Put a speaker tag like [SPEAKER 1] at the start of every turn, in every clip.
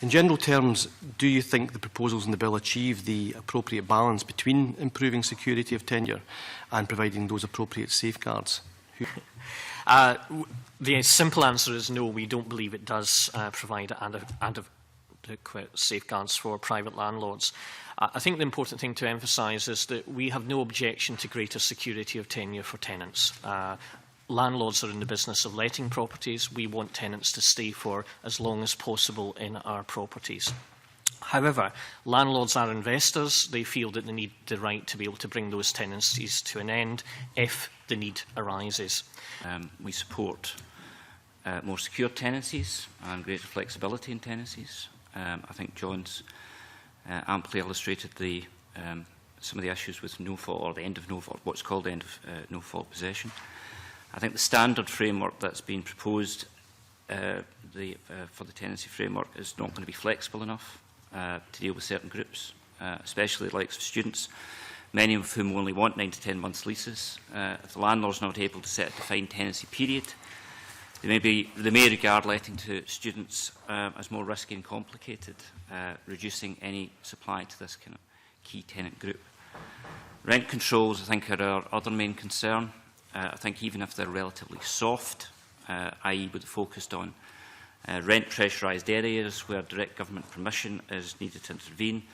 [SPEAKER 1] In general terms, do you think the proposals in the bill achieve the appropriate balance between improving security of tenure and providing those appropriate safeguards?
[SPEAKER 2] The simple answer is no, we don't believe it does provide adequate safeguards for private landlords. I think the important thing to emphasise is that we have no objection to greater security of tenure for tenants. Landlords are in the business of letting properties. We want tenants to stay for as long as possible in our properties. However, landlords are investors. They feel that they need the right to be able to bring those tenancies to an end if the need arises.
[SPEAKER 3] We support more secure tenancies and greater flexibility in tenancies. I think John's amply illustrated some of the issues with no-fault, or the end of no-fault, what's called the end of no-fault possession. I think the standard framework that's been proposed for the tenancy framework is not going to be flexible enough to deal with certain groups, especially the likes of students, many of whom only want 9 to 10 months leases. If the landlord's not able to set a defined tenancy period, they may regard letting to students as more risky and complicated, reducing any supply to this kind of key tenant group. Rent controls, I think, are our other main concern. I think even if they're relatively soft, i.e. with focused on rent pressurised areas where direct government permission is needed to intervene,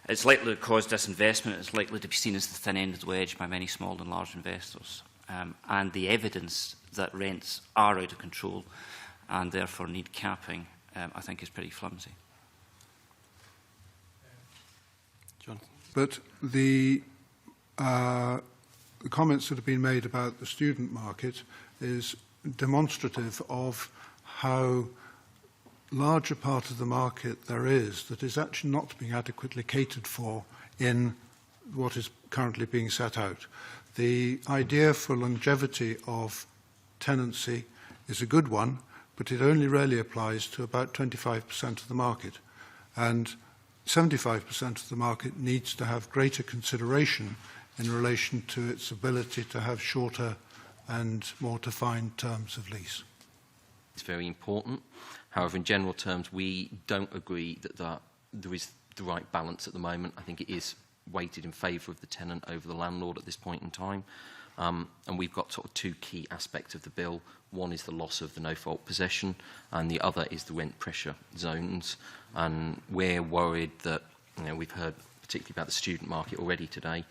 [SPEAKER 3] it's likely to cause disinvestment. It's likely to be seen as the thin end of the wedge by many small and large investors. And the evidence that rents are out of control and therefore need capping, I think, is pretty flimsy.
[SPEAKER 1] John.
[SPEAKER 4] But the comments that have been made about the student market is demonstrative of how large a part of the market there is that is actually not being adequately catered for in what is currently being set out. The idea for longevity of tenancy is a good one, but it only really applies to about 25% of the market. And 75% of the market needs to have greater consideration in relation to its ability to have shorter and more defined terms of lease.
[SPEAKER 5] It's very important. However, in general terms, we don't agree that there is the right balance at the moment. I think it is weighted in favour of the tenant over the landlord at this point in time. And we've got sort of two key aspects of the bill. One is the loss of the no-fault possession, and the other is the rent pressure zones. And we're worried that, we've heard particularly about the student market already today,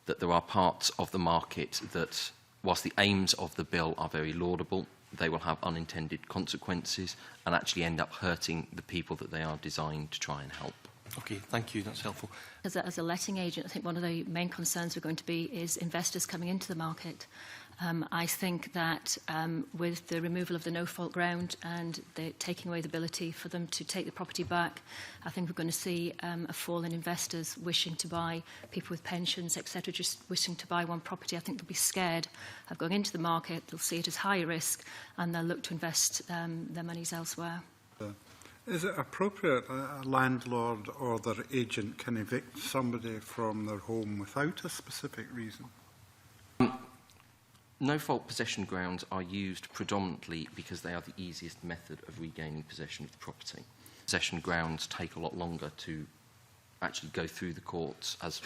[SPEAKER 5] that there are parts of the market that, whilst the aims of the bill are very laudable, they will have unintended consequences and actually end up hurting the people that they are designed to try and help.
[SPEAKER 1] Okay, thank you. That's helpful.
[SPEAKER 6] As a letting agent, I think one of the main concerns we're going to be is investors coming into the market. I think that with the removal of the no-fault ground and the taking away the ability for them to take the property back, I think we're going to see a fall in investors wishing to buy, people with pensions, etc., just wishing to buy one property. I think they'll be scared of going into the market, they'll see it as high risk, and they'll look to invest their monies elsewhere.
[SPEAKER 7] Is it appropriate a landlord or their agent can evict somebody from their home without a specific reason?
[SPEAKER 5] No-fault possession grounds are used predominantly because they are the easiest method of regaining possession of the property. Possession grounds take a lot longer to actually go through the courts, as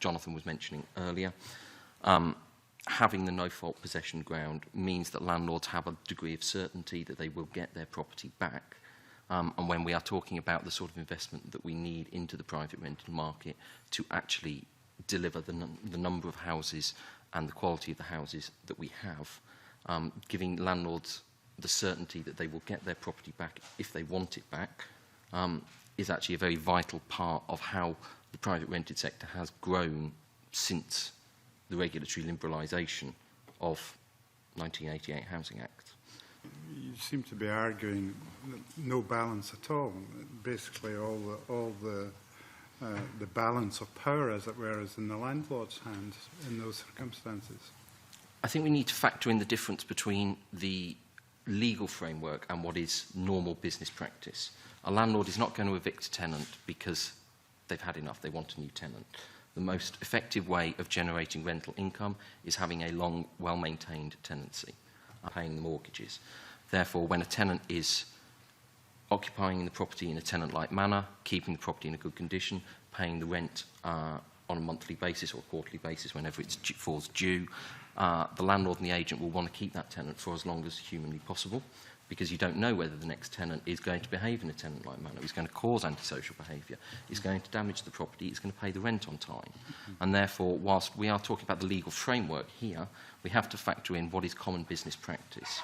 [SPEAKER 5] Jonathan was mentioning earlier. Having the no-fault possession ground means that landlords have a degree of certainty that they will get their property back. And when we are talking about the sort of investment that we need into the private rental market to actually deliver the number of houses and the quality of the houses that we have, giving landlords the certainty that they will get their property back if they want it back, is actually a very vital part of how the private rented sector has grown since the regulatory liberalisation of 1988 Housing Act.
[SPEAKER 7] You seem to be arguing no balance at all. Basically, all the balance of power, as it were, is in the landlord's hands in those circumstances.
[SPEAKER 5] I think we need to factor in the difference between the legal framework and what is normal business practice. A landlord is not going to evict a tenant because they've had enough, they want a new tenant. The most effective way of generating rental income is having a long, well-maintained tenancy, paying the mortgages. Therefore, when a tenant is occupying the property in a tenant-like manner, keeping the property in a good condition, paying the rent on a monthly basis or a quarterly basis whenever it falls due. The landlord and the agent will want to keep that tenant for as long as humanly possible, because you don't know whether the next tenant is going to behave in a tenant-like manner. It's going to cause antisocial behaviour. It's going to damage the property. It's going to pay the rent on time. And therefore, whilst we are talking about the legal framework here, we have to factor in what is common business practice.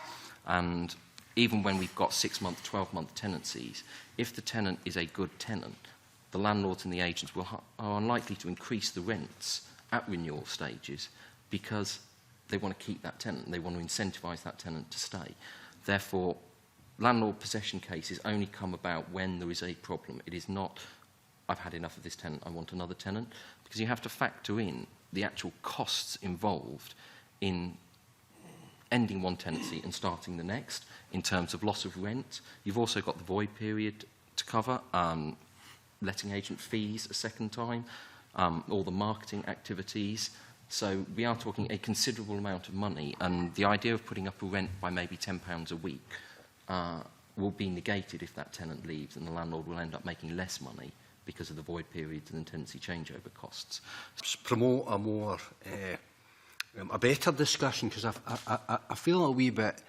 [SPEAKER 5] And even when we've got 6-month, 12-month tenancies, if the tenant is a good tenant, the landlords and the agents are unlikely to increase the rents at renewal stages because they want to keep that tenant. They want to incentivise that tenant to stay. Therefore, landlord possession cases only come about when there is a problem. It is not, I've had enough of this tenant, I want another tenant, because you have to factor in the actual costs involved in ending one tenancy and starting the next in terms of loss of rent. You've also got the void period to cover, letting agent fees a second time, all the marketing activities. So we are talking a considerable amount of money, and the idea of putting up a rent by maybe £10 a week will be negated if that tenant leaves, and the landlord will end up making less money because of the void periods and tenancy changeover costs.
[SPEAKER 8] Promote a more, a better discussion, because I feel a wee bit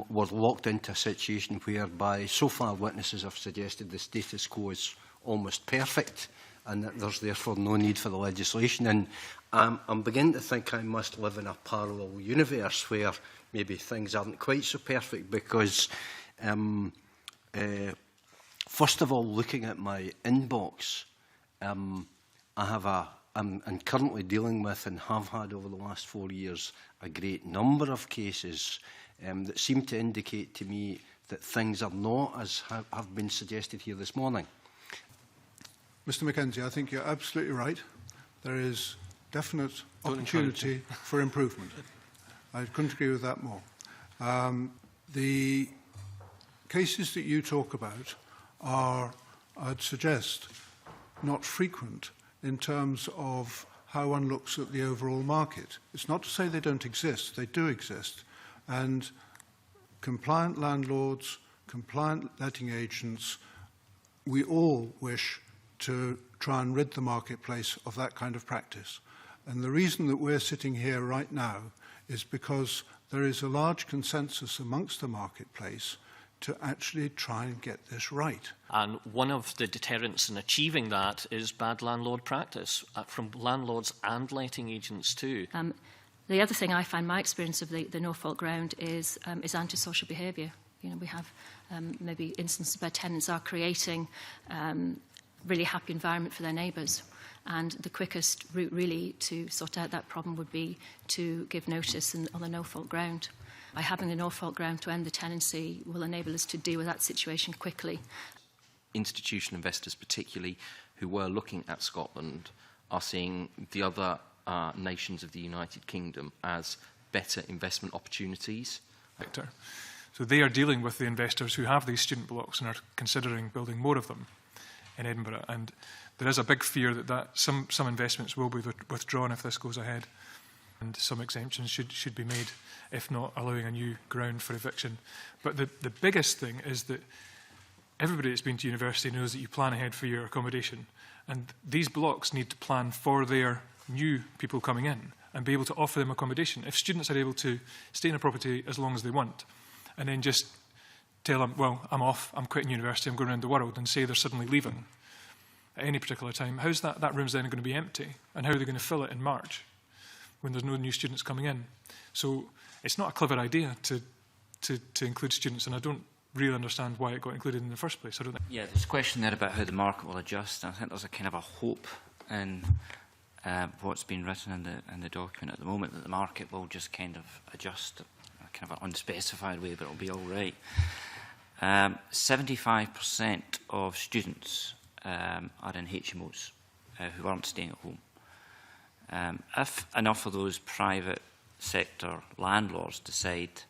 [SPEAKER 8] we're locked into a situation whereby so far witnesses have suggested the status quo is almost perfect, and that there's therefore no need for the legislation. And I'm beginning to think I must live in a parallel universe where maybe things aren't quite so perfect, because first of all, looking at my inbox, I'm currently dealing with, and have had over the last 4 years, a great number of cases that seem to indicate to me that things are not as have been suggested here this morning. Mr. Mackenzie, I think you're absolutely right. There is definite opportunity for improvement. I couldn't agree with that more. The cases that you talk about are, I'd suggest, not frequent in terms of how one looks at the overall market. It's not to say they don't exist. They do exist. And compliant landlords, compliant letting agents, we all wish to try and rid the marketplace of that kind of practice. And the reason that we're sitting here right now is because there is a large consensus amongst the marketplace to actually try and get this right.
[SPEAKER 2] And one of the deterrents in achieving that is bad landlord practice from landlords and letting agents too.
[SPEAKER 6] The other thing I find my experience of the no-fault ground is antisocial behaviour. You know, we have maybe instances where tenants are creating really happy environment for their neighbours. And the quickest route really to sort out that problem would be to give notice on the no-fault ground. By having a no-fault ground to end the tenancy will enable us to deal with that situation quickly.
[SPEAKER 5] Institutional investors particularly who were looking at Scotland are seeing the other nations of the United Kingdom as better investment opportunities.
[SPEAKER 9] So they are dealing with the investors who have these student blocks and are considering building more of them in Edinburgh, and there is a big fear that some investments will be withdrawn if this goes ahead, and some exemptions should be made, if not allowing a new ground for eviction. But the biggest thing is that everybody that's been to university knows that you plan ahead for your accommodation, and these blocks need to plan for their new people coming in and be able to offer them accommodation. If students are able to stay in a property as long as they want, and then just tell them, well, I'm off, I'm quitting university, I'm going around the world, and say they're suddenly leaving at any particular time, how's that room's then going to be empty? And how are they going to fill it in March when there's no new students coming in? So it's not a clever idea to include students, and I don't really understand why it got included in the first place. I don't think.
[SPEAKER 3] Yeah, there's a question there about how the market will adjust. I think there's a kind of a hope in what's been written in the document at the moment, that the market will just kind of adjust in a kind of an unspecified way, but it'll be all right. 75% of students are in HMOs who aren't staying at home. If enough of those private sector landlords decide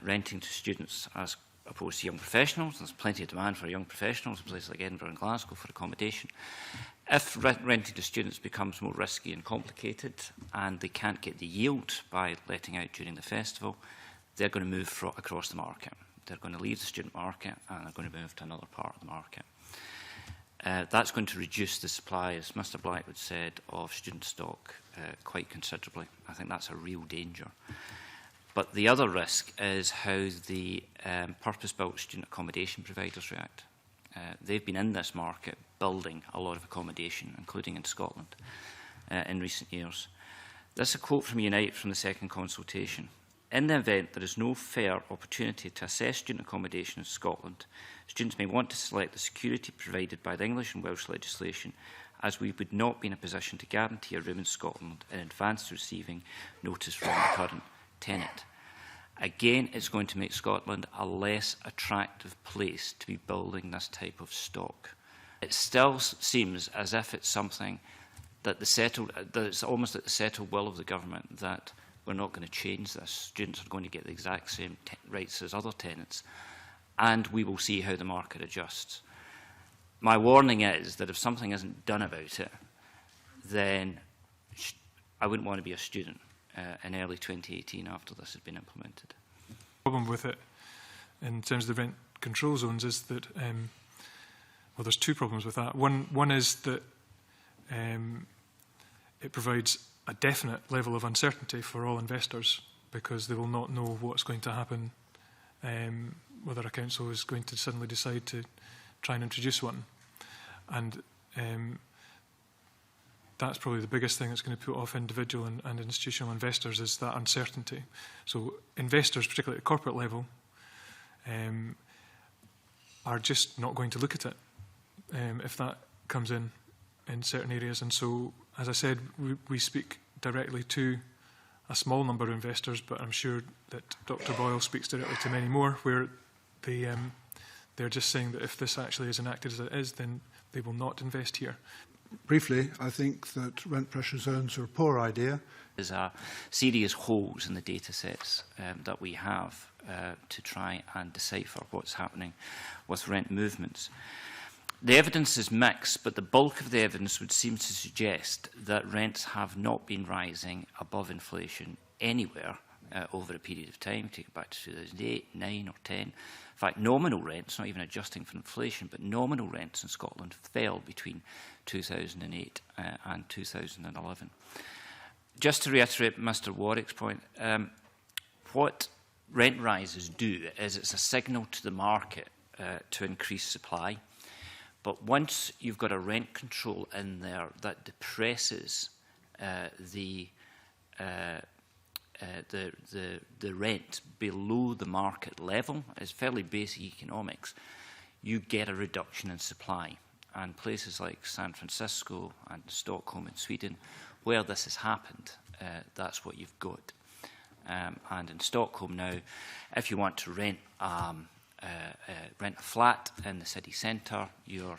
[SPEAKER 3] renting to students as opposed to young professionals, there's plenty of demand for young professionals in places like Edinburgh and Glasgow for accommodation. If renting to students becomes more risky and complicated and they can't get the yield by letting out during the festival, they're going to move across the market They're going to leave the student market and they're going to move to another part of the market. That's going to reduce the supply, as Mr Blackwood said, of student stock quite considerably. I think that's a real danger. But the other risk is how the purpose-built student accommodation providers react. They've been in this market building a lot of accommodation, including in Scotland, in recent years. This is a quote from Unite from the second consultation. In the event there is no fair opportunity to assess student accommodation in Scotland, students may want to select the security provided by the English and Welsh legislation, as we would not be in a position to guarantee a room in Scotland in advance to receiving notice from the current tenant. Again, it's going to make Scotland a less attractive place to be building this type of stock. It still seems as if it's something that it's almost at the settled will of the government that we're not going to change this. Students are going to get the exact same rights as other tenants, and we will see how the market adjusts. My warning is that if something isn't done about it, then I wouldn't want to be a student in early 2018 after this has been implemented.
[SPEAKER 9] The problem with it, in terms of the rent control zones, is that, well, there's two problems with that. One is that it provides a definite level of uncertainty for all investors, because they will not know what's going to happen, whether a council is going to suddenly decide to try and introduce one. And that's probably the biggest thing that's going to put off individual and institutional investors, is that uncertainty. So investors, particularly at the corporate level, are just not going to look at it if that comes in certain areas. And so, as I said, we speak directly to a small number of investors, but I'm sure that Dr Boyle speaks directly to many more, where they're just saying that if this actually is enacted as it is, then they will not invest here.
[SPEAKER 4] Briefly, I think that rent pressure zones are a poor idea.
[SPEAKER 3] There's a serious holes in the data sets that we have to try and decipher what's happening with rent movements. The evidence is mixed, but the bulk of the evidence would seem to suggest that rents have not been rising above inflation anywhere over a period of time. Take it back to 2008, 9 or 10. In fact, nominal rents, not even adjusting for inflation, but nominal rents in Scotland fell between 2008 and 2011. Just to reiterate Mr Warwick's point, what rent rises do is it's a signal to the market to increase supply. But once you've got a rent control in there that depresses the rent below the market level, it's fairly basic economics, you get a reduction in supply. And places like San Francisco and Stockholm in Sweden, where this has happened, that's what you've got. And in Stockholm now, if you want to rent a flat in the city centre, your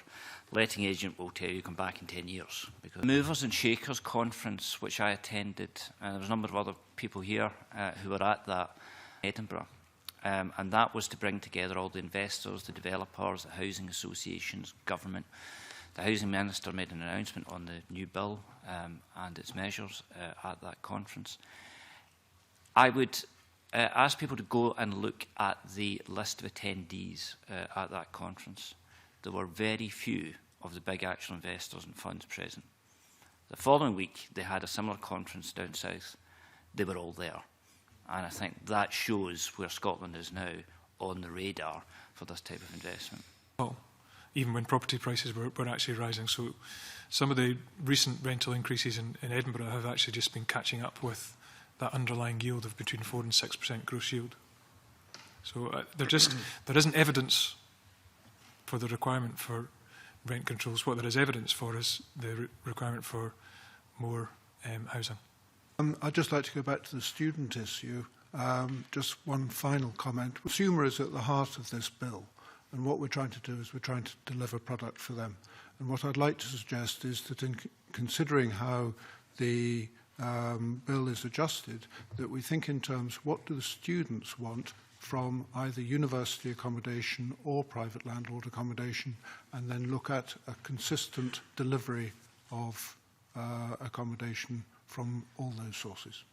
[SPEAKER 3] letting agent will tell you come back in 10 years. Because the Movers and Shakers conference, which I attended, and there was a number of other people here who were at that in Edinburgh, and that was to bring together all the investors, the developers, the housing associations, government. The Housing Minister made an announcement on the new bill and its measures at that conference. I would ask people to go and look at the list of attendees at that conference. There were very few of the big actual investors and funds present. The following week, they had a similar conference down south. They were all there. And I think that shows where Scotland is now on the radar for this type of investment.
[SPEAKER 9] Well, even when property prices were actually rising. So some of the recent rental increases in Edinburgh have actually just been catching up with that underlying yield of between 4% and 6% gross yield. So there isn't evidence for the requirement for rent controls. What there is evidence for is the requirement for more housing.
[SPEAKER 4] I'd just like to go back to the student issue. Just one final comment. The consumer is at the heart of this bill, and what we're trying to do is we're trying to deliver product for them. And what I'd like to suggest is that in considering how the bill is adjusted, that we think in terms, what do the students want from either university accommodation or private landlord accommodation, and then look at a consistent delivery of accommodation from all those sources.